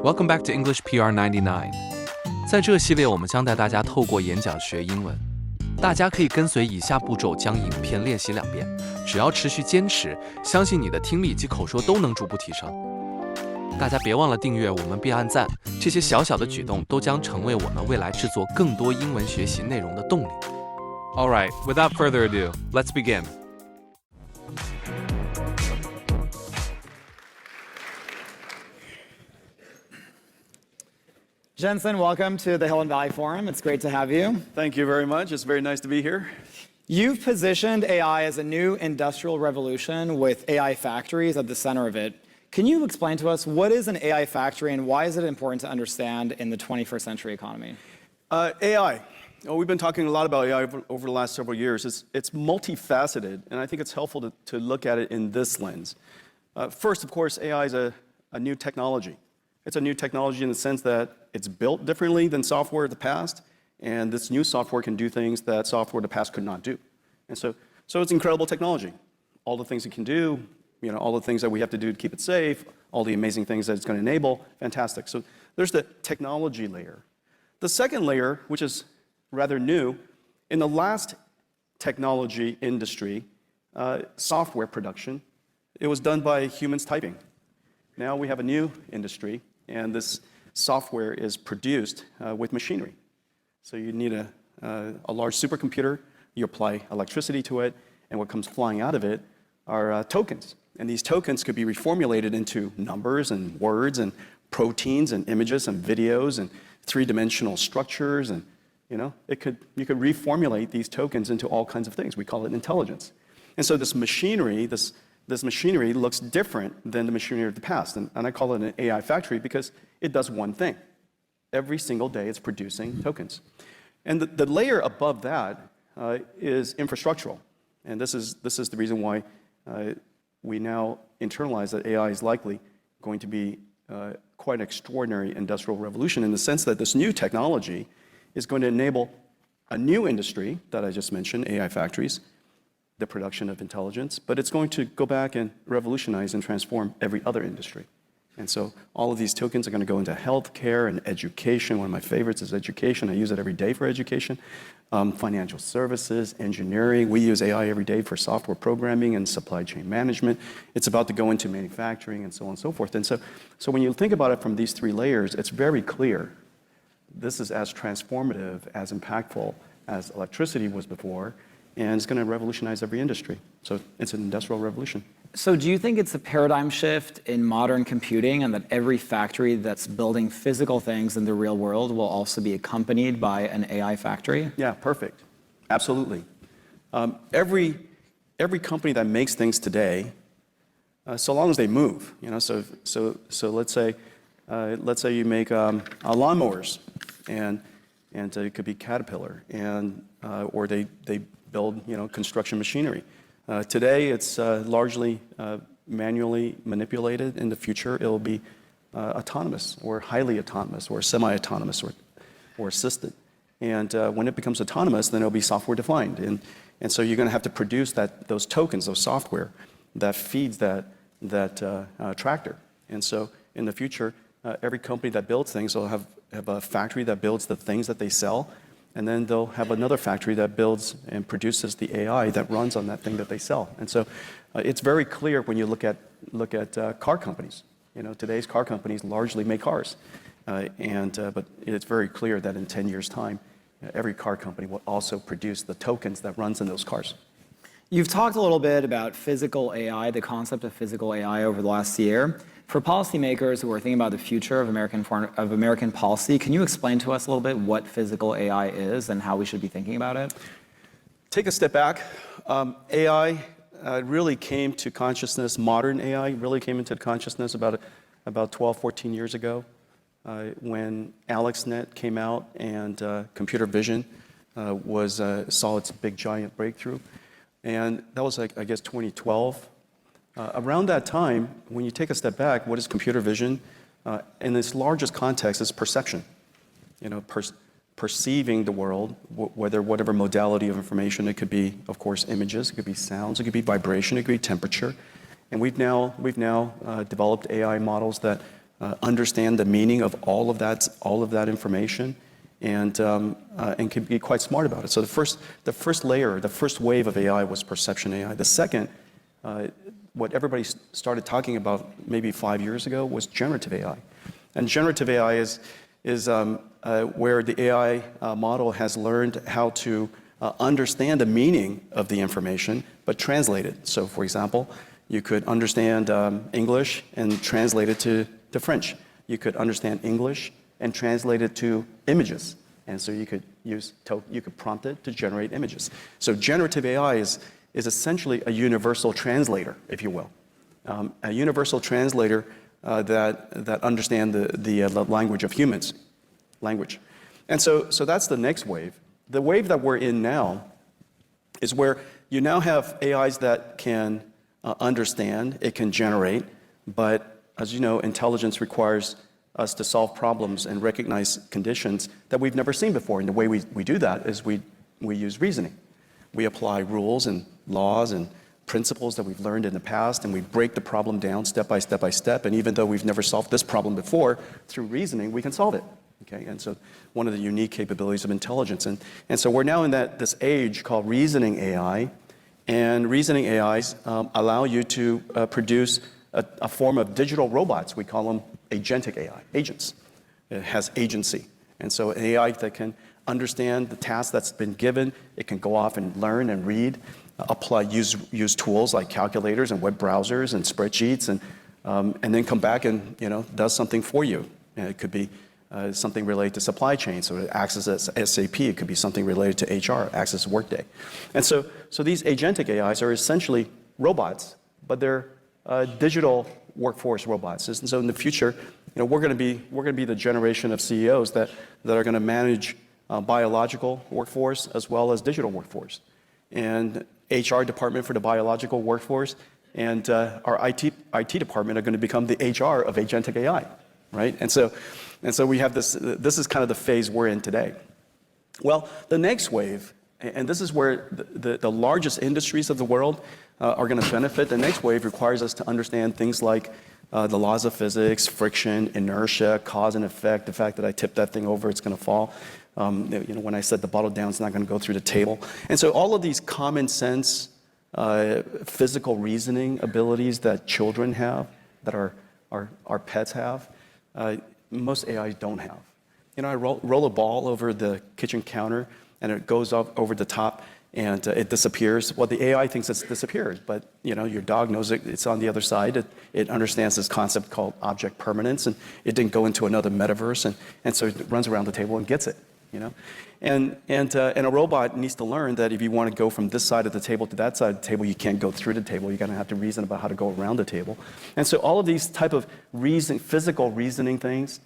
Welcome back to English PR 99。在这个系列，我们将带大家透过演讲学英文。大家可以跟随以下步骤将影片练习2遍，只要持续坚持，相信你的听力及口说都能逐步提升。大家别忘了订阅我们并按赞，这些小小的举动都将成为我们未来制作更多英文学习内容的动力。All right, without further ado, let's begin. Jensen, welcome to the Hill and Valley Forum. It's great to have you. Thank you very much. It's very nice to be here. You've positioned AI as a new industrial revolution with AI factories at the center of it. Can you explain to us what is an AI factory and why is it important to understand in the 21st century economy? AI. We've been talking a lot about AI over the last several years. It's multifaceted, and I think it's helpful to look at it in this lens. First, of course, AI is a new technology. It's a new technology in the sense that it's built differently than software of the past, and this new software can do things that software of the past could not do. And so it's incredible technology. All the things it can do, all the things that we have to do to keep it safe, all the amazing things that it's going to enable, fantastic. So there's the technology layer. The second layer, which is rather new, in the last technology industry, software production, it was done by humans typing. Now we have a new industry, and this software is produced with machinery. So you need a large supercomputer, you apply electricity to it, and what comes flying out of it are tokens. And these tokens could be reformulated into numbers and words and proteins and images and videos and three-dimensional structures, and you could reformulate these tokens into all kinds of things. We call it intelligence. And so this machinery looks different than the machinery of the past. And I call it an AI factory because it does one thing. Every single day it's producing tokens. And the layer above that is infrastructural. And this is the reason why we now internalize that AI is likely going to be quite an extraordinary industrial revolution in the sense that this new technology is going to enable a new industry that I just mentioned, AI factories, the production of intelligence, but it's going to go back and revolutionize and transform every other industry. And so all of these tokens are going to go into healthcare and education. One of my favorites is education. I use it every day for education. Financial services, engineering. We use AI every day for software programming and supply chain management. It's about to go into manufacturing and so on and so forth. And so when you think about it from these 3 layers, it's very clear this is as transformative, as impactful as electricity was before, and it's going to revolutionize every industry. So it's an industrial revolution. So do you think it's a paradigm shift in modern computing and that every factory that's building physical things in the real world will also be accompanied by an AI factory? Yeah, perfect. Absolutely. Every company that makes things today, so long as they move, so let's say you make lawnmowers, and it could be Caterpillar, and or they build construction machinery. Today it's largely manually manipulated. In the future it'll be autonomous or highly autonomous or semi-autonomous or assisted. And when it becomes autonomous, then it'll be software defined. And so you're going to have to produce those tokens, those software that feeds that tractor. And so in the future, every company that builds things will have a factory that builds the things that they sell, and then they'll have another factory that builds and produces the AI that runs on that thing that they sell. And so it's very clear when you look at car companies. Today's car companies largely make cars, but it's very clear that in 10 years' time, every car company will also produce the tokens that runs in those cars. You've talked a little bit about physical AI, the concept of physical AI over the last year. For policymakers who are thinking about the future of American policy, can you explain to us a little bit what physical AI is and how we should be thinking about it? Take a step back. AI really came to consciousness, modern AI really came into consciousness about 12, 14 years ago when AlexNet came out and computer vision saw its big giant breakthrough. And that was I guess 2012. Around that time, when you take a step back, what is computer vision? In its largest context, it's perception. Perceiving the world, whatever modality of information. It could be, of course, images. It could be sounds. It could be vibration. It could be temperature. And we've now developed AI models that understand the meaning of all of that information, and can be quite smart about it. So the first layer, the first wave of AI was perception AI. The second, what everybody started talking about maybe 5 years ago, was generative AI. And generative AI is where the AI model has learned how to understand the meaning of the information, but translate it. So, for example, you could understand English and translate it to French. You could understand English and translate it to images. And so you could prompt it to generate images. So generative AI is essentially a universal translator, if you will. A universal translator that understand the language of humans, language. And so that's the next wave. The wave that we're in now is where you now have AIs that can understand, it can generate, but as you know, intelligence requires us to solve problems and recognize conditions that we've never seen before. And the way we do that is we use reasoning. We apply rules and laws and principles that we've learned in the past, and we break the problem down step by step by step. And even though we've never solved this problem before, through reasoning, we can solve it. Okay? And so one of the unique capabilities of intelligence. And so we're now in this age called reasoning AI. And reasoning AIs allow you to produce a form of digital robots. We call them agentic AI, agents. It has agency. And so an AI that can understand the task that's been given, it can go off and learn and read, use tools like calculators and web browsers and spreadsheets, and then come back and does something for you. And it could be something related to supply chain, so it accesses SAP. It could be something related to HR, access Workday. And so these agentic AIs are essentially robots, but they're digital workforce robots. And so in the future, we're going to be the generation of CEOs that are going to manage biological workforce as well as digital workforce, and HR department for the biological workforce, and our IT department are going to become the HR of agentic AI, right? And so we have this. This is kind of the phase we're in today. Well, the next wave, and this is where the largest industries of the world are going to benefit. The next wave requires us to understand things like the laws of physics, friction, inertia, cause and effect, the fact that I tip that thing over, it's going to fall. When I set the bottle down, it's not going to go through the table. And so all of these common sense, physical reasoning abilities that children have, that our pets have, most AIs don't have. I roll a ball over the kitchen counter, and it goes up over the top, and it disappears. Well, the AI thinks it's disappeared, but your dog knows it's on the other side. It understands this concept called object permanence, and it didn't go into another metaverse, and so it runs around the table and gets it. And a robot needs to learn that if you want to go from this side of the table to that side of the table, you can't go through the table. You're going to have to reason about how to go around the table. And so all of these type of physical reasoning things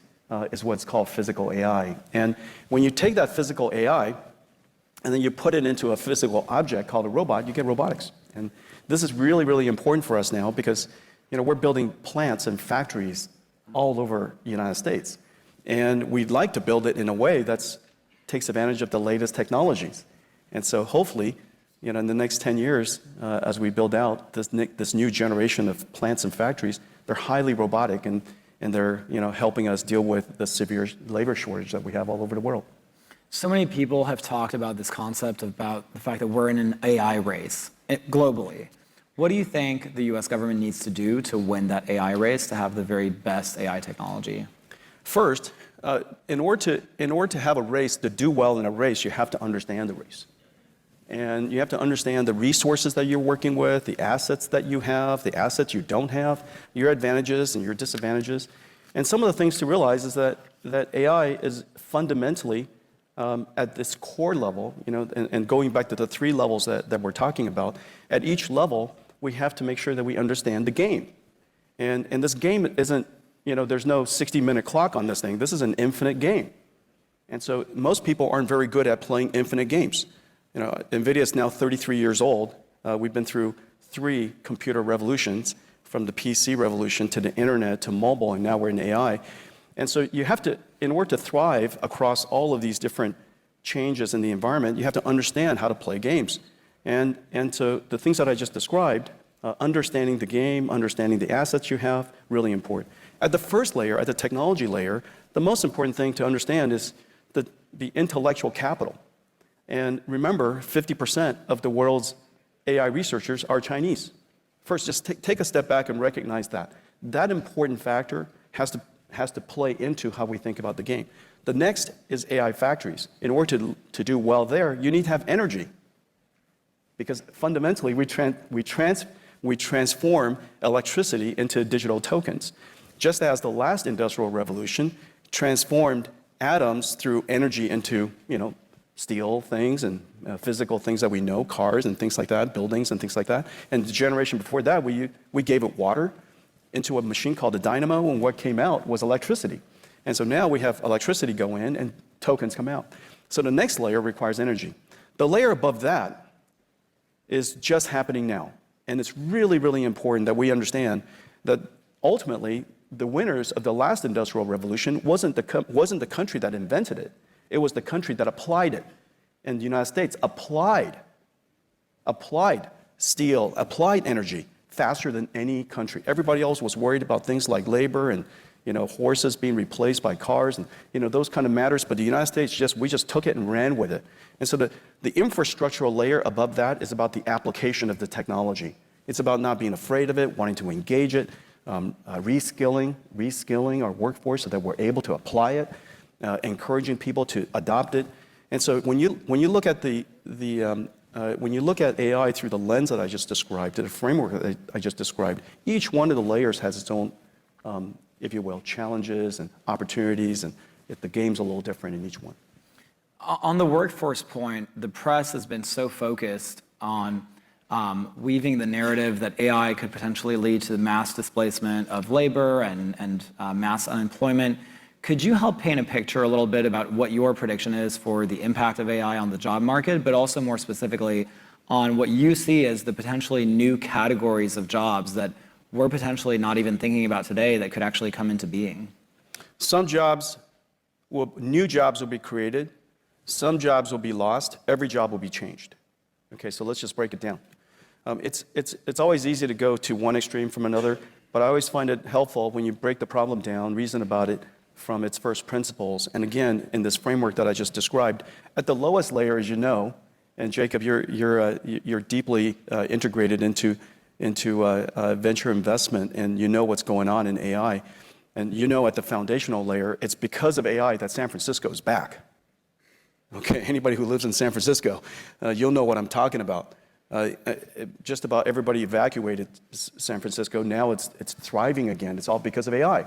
is what's called physical AI. And when you take that physical AI and then you put it into a physical object called a robot, you get robotics. And this is really, really important for us now because we're building plants and factories all over the United States. And we'd like to build it in a way that takes advantage of the latest technologies. And so hopefully, in the next 10 years, as we build out this new generation of plants and factories, they're highly robotic and they're helping us deal with the severe labor shortage that we have all over the world. So many people have talked about this concept about the fact that we're in an AI race globally. What do you think the US government needs to do to win that AI race, to have the very best AI technology? First, in order to have a race, to do well in a race, you have to understand the race. And you have to understand the resources that you're working with, the assets that you have, the assets you don't have, your advantages and your disadvantages. And some of the things to realize is that AI is fundamentally at this core level, and going back to the 3 levels that we're talking about, at each level, we have to make sure that we understand the game. And this game isn't, there's no 60-minute clock on this thing. This is an infinite game. And so most people aren't very good at playing infinite games. NVIDIA is now 33 years old. We've been through 3 computer revolutions, from the PC revolution to the internet to mobile, and now we're in AI. And so you have to, in order to thrive across all of these different changes in the environment, you have to understand how to play games. And so the things that I just described, understanding the game, understanding the assets you have, really important. At the first layer, at the technology layer, the most important thing to understand is the intellectual capital. And remember, 50% of the world's AI researchers are Chinese. First, just take a step back and recognize that. That important factor has to play into how we think about the game. The next is AI factories. In order to do well there, you need to have energy. Because fundamentally, we transform electricity into digital tokens. Just as the last industrial revolution transformed atoms through energy into, steel things and physical things that we know, cars and things like that, buildings and things like that. And the generation before that, we gave it water into a machine called a dynamo, and what came out was electricity. And so now we have electricity go in and tokens come out. So the next layer requires energy. The layer above that is just happening now. And it's really, really important that we understand that ultimately the winners of the last industrial revolution wasn't the country that invented it. It was the country that applied it. And the United States applied steel, applied energy faster than any country. Everybody else was worried about things like labor and horses being replaced by cars and those kind of matters. But the United States we just took it and ran with it. And so the infrastructural layer above that is about the application of the technology. It's about not being afraid of it, wanting to engage it, reskilling our workforce so that we're able to apply it, encouraging people to adopt it. And so when you look at when you look at AI through the lens that I just described, the framework that I just described, each one of the layers has its own, if you will, challenges and opportunities, and the game's a little different in each one. On the workforce point, the press has been so focused on weaving the narrative that AI could potentially lead to the mass displacement of labor and mass unemployment. Could you help paint a picture a little bit about what your prediction is for the impact of AI on the job market, but also more specifically on what you see as the potentially new categories of jobs that we're potentially not even thinking about today that could actually come into being? New jobs will be created. Some jobs will be lost. Every job will be changed. Okay, so let's just break it down. It's always easy to go to one extreme from another, but I always find it helpful when you break the problem down, reason about it from its first principles. And again, in this framework that I just described, at the lowest layer, as you know, and Jacob, you're deeply integrated into venture investment, and you know what's going on in AI. And at the foundational layer, it's because of AI that San Francisco is back. Okay, anybody who lives in San Francisco, you'll know what I'm talking about. Just about everybody evacuated San Francisco. Now it's thriving again. It's all because of AI.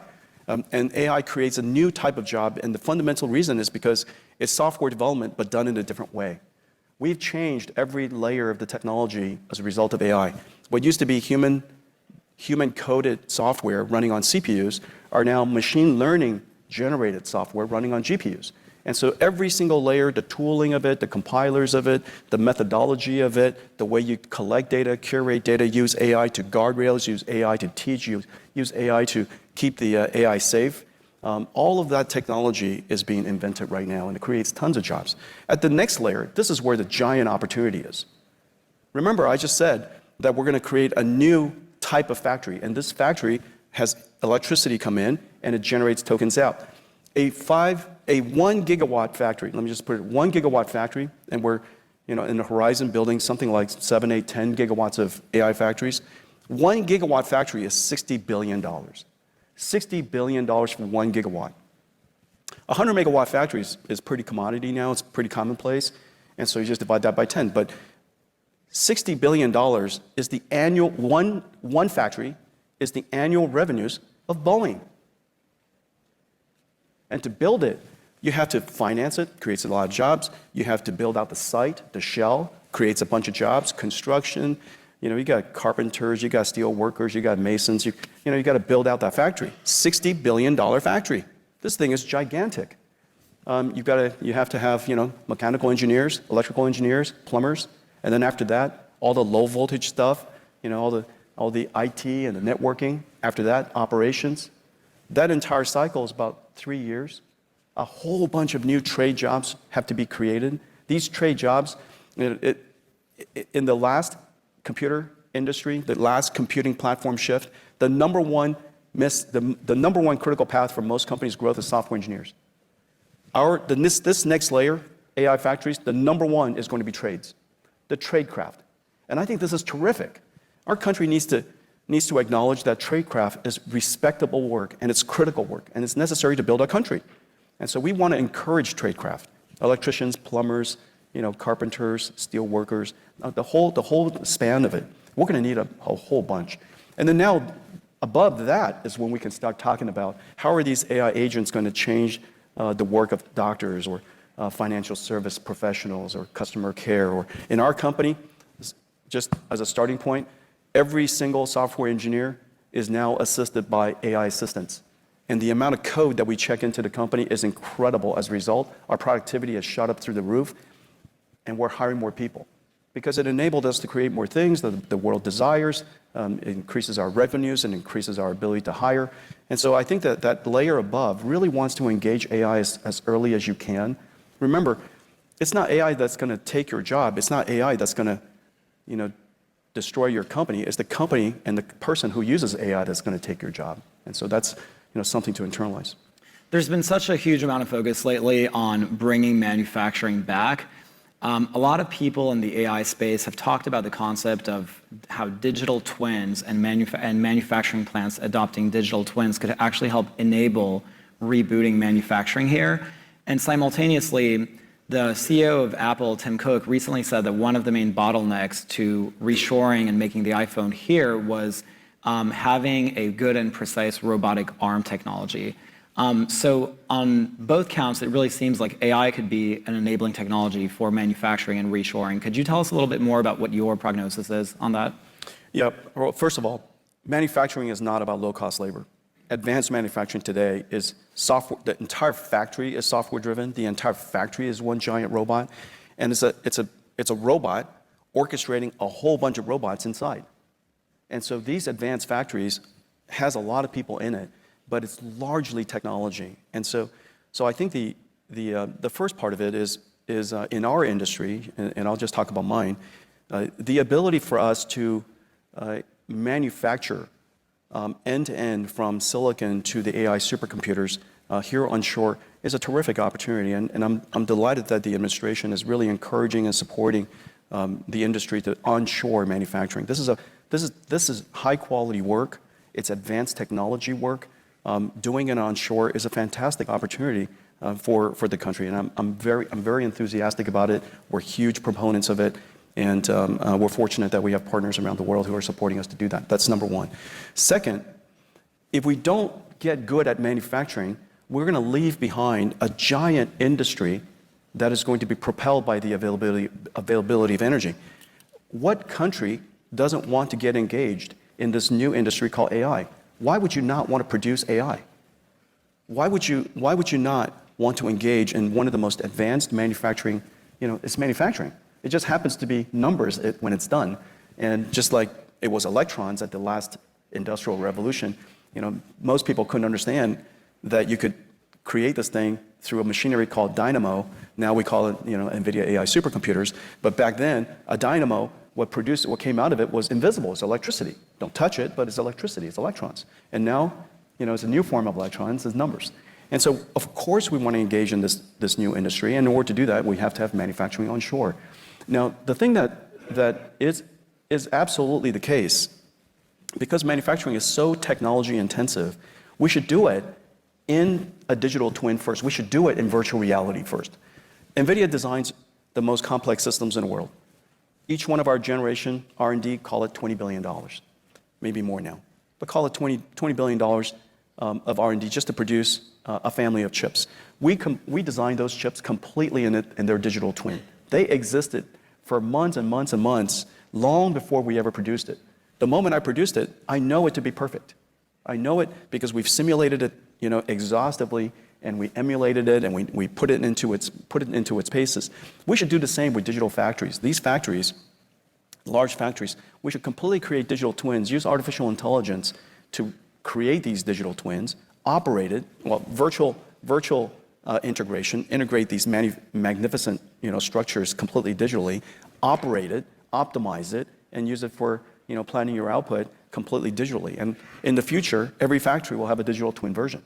And AI creates a new type of job, and the fundamental reason is because it's software development, but done in a different way. We've changed every layer of the technology as a result of AI. What used to be human-coded software running on CPUs are now machine learning-generated software running on GPUs. And so every single layer, the tooling of it, the compilers of it, the methodology of it, the way you collect data, curate data, use AI to guardrails, use AI to teach, use AI to keep the AI safe. All of that technology is being invented right now, and it creates tons of jobs. At the next layer, this is where the giant opportunity is. Remember, I just said that we're going to create a new type of factory, and this factory has electricity come in, and it generates tokens out. A 1 gigawatt factory, let me just put it, 1 gigawatt factory, and we're in the horizon building something like 7, 8, 10 gigawatts of AI factories. 1 gigawatt factory is $60 billion. $60 billion for 1 gigawatt. 100 megawatt factories is pretty commodity now, it's pretty commonplace, and so you just divide that by 10. But $60 billion is the annual, one factory is the annual revenues of Boeing. And to build it, you have to finance it, creates a lot of jobs. You have to build out the site, the shell, creates a bunch of jobs, construction. You got carpenters, you got steel workers, you got masons. You got to build out that factory. $60 billion factory. This thing is gigantic. You have to have mechanical engineers, electrical engineers, plumbers, and then after that, all the low voltage stuff, all the IT and the networking. After that, operations. That entire cycle is about 3 years. A whole bunch of new trade jobs have to be created. These trade jobs, in the last computer industry, the last computing platform shift, the number one the number one critical path for most companies' growth is software engineers. This next layer, AI factories, the number one is going to be trades, the trade craft. And I think this is terrific. Our country needs to acknowledge that tradecraft is respectable work, and it's critical work, and it's necessary to build our country. And so we want to encourage tradecraft. Electricians, plumbers, carpenters, steel workers, the whole span of it. We're going to need a whole bunch. And then now, above that is when we can start talking about how are these AI agents going to change the work of doctors or financial service professionals or customer care. Or in our company, just as a starting point, every single software engineer is now assisted by AI assistants. And the amount of code that we check into the company is incredible. As a result, our productivity has shot up through the roof, and we're hiring more people because it enabled us to create more things that the world desires. It increases our revenues and increases our ability to hire. And so I think that that layer above really wants to engage AI as early as you can. Remember, it's not AI that's going to take your job. It's not AI that's going to, destroy your company. It's the company and the person who uses AI that's going to take your job. And so that's something to internalize. There's been such a huge amount of focus lately on bringing manufacturing back. A lot of people in the AI space have talked about the concept of how digital twins and manufacturing plants adopting digital twins could actually help enable rebooting manufacturing here. And simultaneously, the CEO of Apple, Tim Cook, recently said that one of the main bottlenecks to reshoring and making the iPhone here was having a good and precise robotic arm technology. So on both counts, it really seems like AI could be an enabling technology for manufacturing and reshoring. Could you tell us a little bit more about what your prognosis is on that? Yeah, well, first of all, manufacturing is not about low-cost labor. Advanced manufacturing today is software. The entire factory is software-driven. The entire factory is one giant robot, and it's a robot orchestrating a whole bunch of robots inside. And so these advanced factories has a lot of people in it, but it's largely technology. And so I think the first part of it is in our industry, and I'll just talk about mine, the ability for us to manufacture end-to-end from silicon to the AI supercomputers here onshore is a terrific opportunity. And I'm delighted that the administration is really encouraging and supporting the industry to onshore manufacturing. This is high-quality work. It's advanced technology work. Doing it onshore is a fantastic opportunity for the country, and I'm very enthusiastic about it. We're huge proponents of it, and we're fortunate that we have partners around the world who are supporting us to do that. That's number one. Second, if we don't get good at manufacturing, we're going to leave behind a giant industry that is going to be propelled by the availability of energy. What country doesn't want to get engaged in this new industry called AI? Why would you not want to produce AI? Why would you not want to engage in one of the most advanced manufacturing? It's manufacturing. It just happens to be numbers when it's done. And just like it was electrons at the last industrial revolution, most people couldn't understand that you could create this thing through a machinery called dynamo. Now we call it, NVIDIA AI supercomputers. But back then, a dynamo, what came out of it was invisible. It's electricity. Don't touch it, but it's electricity. It's electrons. And now, it's a new form of electrons. It's numbers. And so, of course, we want to engage in this new industry. And in order to do that, we have to have manufacturing onshore. Now, the thing that is absolutely the case, because manufacturing is so technology intensive, we should do it in a digital twin first. We should do it in virtual reality first. NVIDIA designs the most complex systems in the world. Each one of our generation R&D, call it $20 billion, maybe more now, but call it $20 billion of R&D just to produce a family of chips. We designed those chips completely in their digital twin. They existed for months and months and months, long before we ever produced it. The moment I produced it, I know it to be perfect. I know it because we've simulated it, exhaustively, and we emulated it, and we put it into its paces. We should do the same with digital factories. These factories, large factories, we should completely create digital twins, use artificial intelligence to create these digital twins, operate it, virtual integration, integrate these magnificent structures completely digitally, operate it, optimize it, and use it for planning your output completely digitally. And in the future, every factory will have a digital twin version.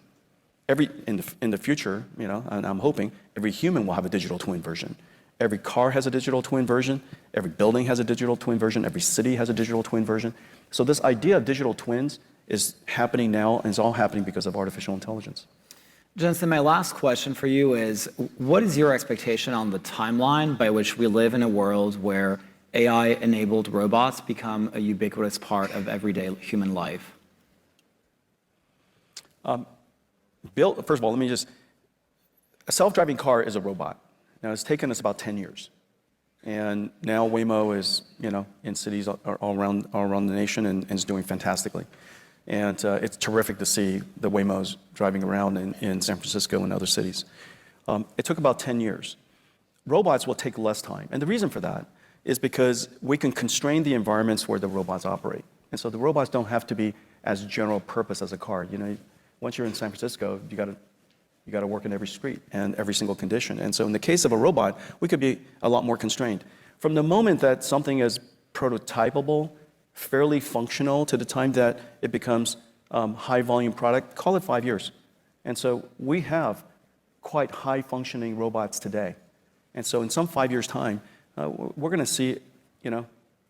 In the future, and I'm hoping every human will have a digital twin version. Every car has a digital twin version. Every building has a digital twin version. Every city has a digital twin version. So this idea of digital twins is happening now, and it's all happening because of artificial intelligence. Jensen, my last question for you is, what is your expectation on the timeline by which we live in a world where AI-enabled robots become a ubiquitous part of everyday human life? First of all, a self-driving car is a robot. Now, it's taken us about 10 years. And now Waymo is, in cities all around the nation and is doing fantastically. And it's terrific to see the Waymos driving around in San Francisco and other cities. It took about 10 years. Robots will take less time. And the reason for that is because we can constrain the environments where the robots operate. And so the robots don't have to be as general purpose as a car. Once you're in San Francisco, you got to work in every street and every single condition. And so in the case of a robot, we could be a lot more constrained. From the moment that something is prototypable, fairly functional, to the time that it becomes high volume product, call it 5 years. And so we have quite high functioning robots today. And so in some 5 years' time, we're going to see,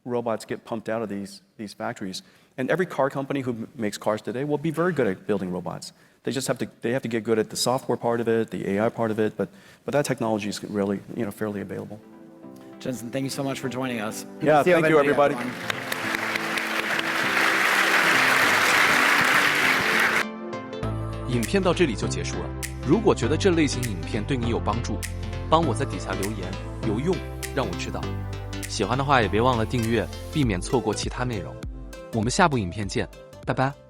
robots get pumped out of these factories. And every car company who makes cars today will be very good at building robots. They just have to get good at the software part of it, the AI part of it, but that technology is really, fairly available. Jensen, thank you so much for joining us. Yeah, thank you, everybody. 影片到这里就结束了。如果觉得这类型影片对你有帮助，帮我在底下留言，有用，让我知道。喜欢的话也别忘了订阅，避免错过其他内容。我们下部影片见，拜拜。